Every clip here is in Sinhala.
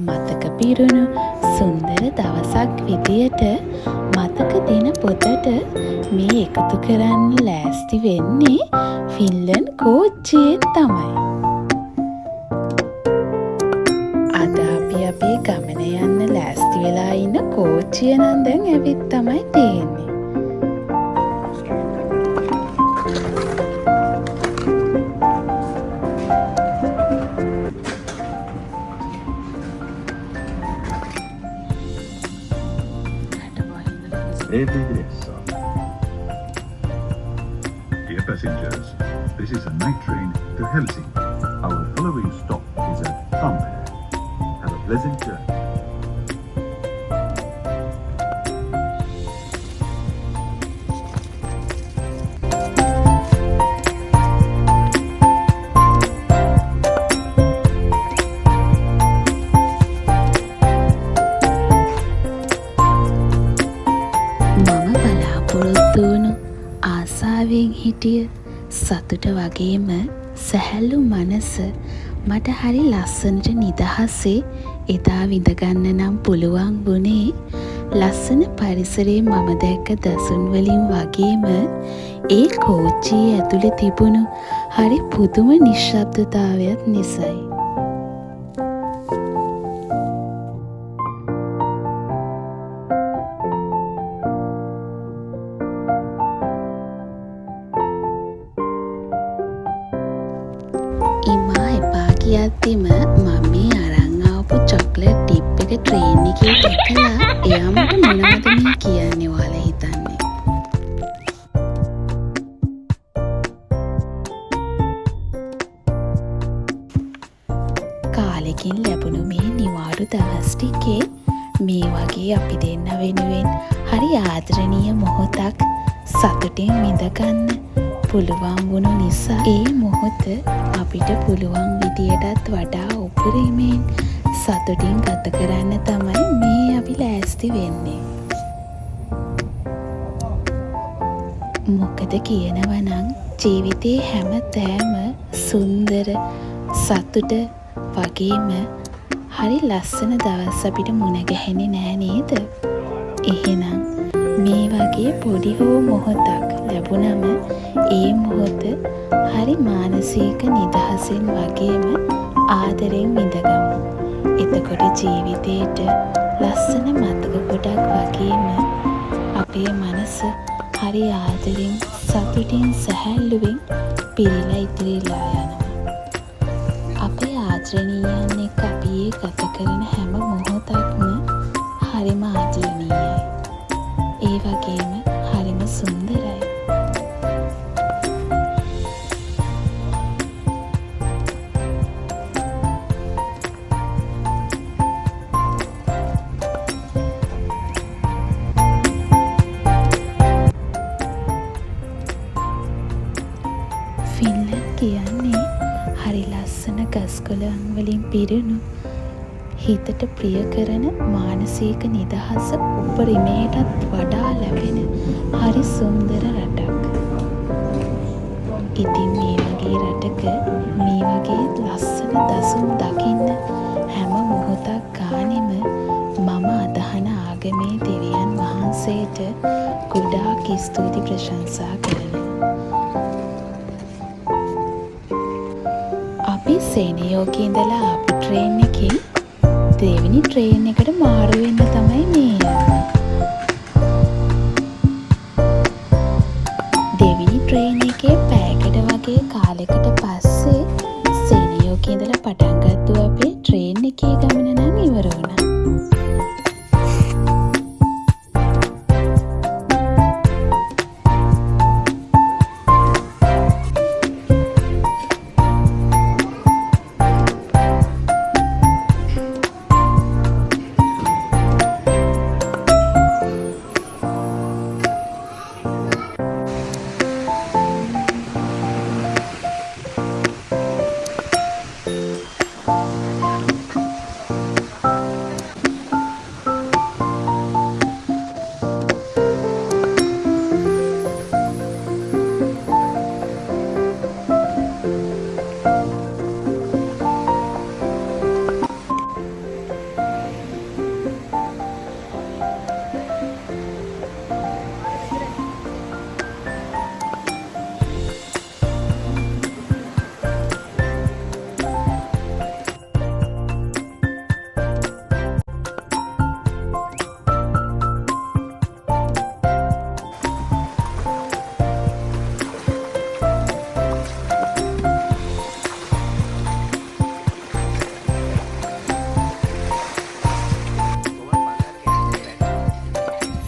මතක පිරුණු සුන්දර දවසක් විදියට මතක දින පොතට මේ එකතු කරන්න ලෑස්ති වෙන්නේ ෆින්ලන්ඩ් කෝච්චියෙන් තමයි. අද අපි අපේ ගමන යන්න ලෑස්ති වෙලා ඉන්න කෝච්චිය නම් දැන් ඇවිත් තමයි තියෙන්නේ. Dear passengers, this is a night train to Helsinki. Our following stop is at Tampere. Have a pleasant journey. ආසාවෙන් හිටිය සතුට වගේම සැහැල්ලු මනස මට හරි ලස්සනට නිදහසේ එදා විඳගන්න නම් පුළුවන් වුණේ ලස්සන පරිසරයේ මම දැක්ක දසුන් වලින් වගේම ඒ කෝච්චියේ ඇතුලේ තිබුණු හරි පුදුම නිශ්ශබ්දතාවයත් නිසයි. යද්දිම මම මේ අරන් ආපු චොක්ලට් ටිප් එක ට්‍රේන් එකේ දැකලා එයා මට මොනවද මේ කියන්නේ ඔයාලා හිතන්නේ. කාලෙකින් ලැබුණු මේ නිවාඩු දවස් ටිකේ මේ වගේ අපි දෙන්න වෙනුවෙන් හරි ආදරණීය මොහොතක් සතුටින් විඳගන්න පුළුවන් වුණු නිසා ඒ මොහොත අපිට පුළුවන් විදියටත් වඩා උපරිමයෙන් සතුටින් ගත කරන්න තමයි මේ අපි ලෑස්ති වෙන්නේ. මොකද කියනවනම් ජීවිතේ හැම තෑම සුන්දර සතුට වගේම හරි ලස්සන දවස් අපිට මුණ ගැහෙන්නේ නෑ නේද? එහෙනම් මේ වගේ පොඩි හෝ මොහොතක් ලැබුණම ඒ මොහොත හරි මානසික නිදහසෙන් වගේම ආදරෙන් විඳගමු. එතකොට ජීවිතේට ලස්සන මතක ගොඩක් වගේම අපේ මනස හරි ආදරෙන් සතුටින් සැහැල්ලුවෙන් පිරීලා ඉතිරිලා යනවා. අපේ ආදරණීයන් එක්ක අපි ගත කරන හැම මොහොතක්ම හරිම ආදරණීයයි. ඒ වගේම හරිම සුන්දරයි. ෆින්ලන්ඩ් කියන්නේ හරි ලස්සන ගස්කොළන් වලින් පිරුණු හිතට ප්‍රිය කරන මානසික නිදහස උපරිමයටත් වඩා ලැබෙන හරි සුන්දර රටක්. ඉතින් මේ වගේ රටක මේ වගේ ලස්සන දසුන් දකින්න හැම මොහොතක් ගානෙම මම අදහන ආගමේ දෙවියන් වහන්සේට ගොඩාක් ස්තුති ප්‍රශංසා කරනවා. අපි සේනයෝකේ ඉඳලා ආපු ට්‍රේන් එකකින් දෙවෙනි ට්‍රේන් එකට මාරු වෙන්න තමයි මේ යන්නේ. දෙවෙනි ට්‍රේන් එකේ පැයකට වගේ කාලෙකට පස්සේ සේනයෝකේ ඉඳලා පටන් ගත්තු අපේ ට්‍රේන් එකේ ගමන නම් ඉවර වුණා.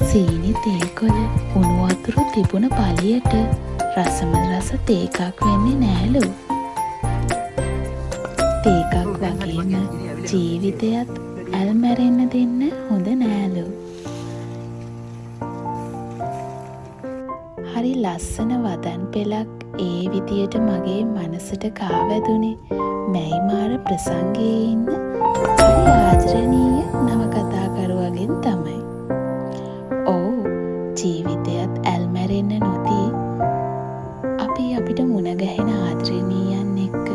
සීනි තේකොළ උණු වතුර තිබුණ පළියට රසම රස තේකක් වෙන්නේ නෑලු. තේකක් වගේම ජීවිතයත් ඇල් මැරෙන්න දෙන්න හොඳ නෑලු. හරි ලස්සන වදන් පෙළක් ඒ විදියට මගේ මනසට කාවැදුනේ මැයි මාර ප්‍රසංගයේ ඉන්න හරි ආදරණීය නවකතාකරුවගෙන් තමයි. ඔව්, ජීවිතයත් ඇල් මැරෙන්න නොදී අපි අපිට මුණ ගැහෙන ආදරණීයන් එක්ක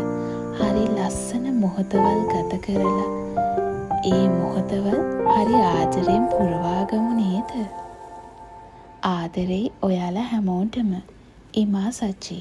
හරි ලස්සන මොහොතවල් ගත කරලා ඒ මොහොතවල් හරි ආදරෙන් පුරවාගමු නේද? ආදරේ ඔයාලා හැමෝටම. ඉමා සචි.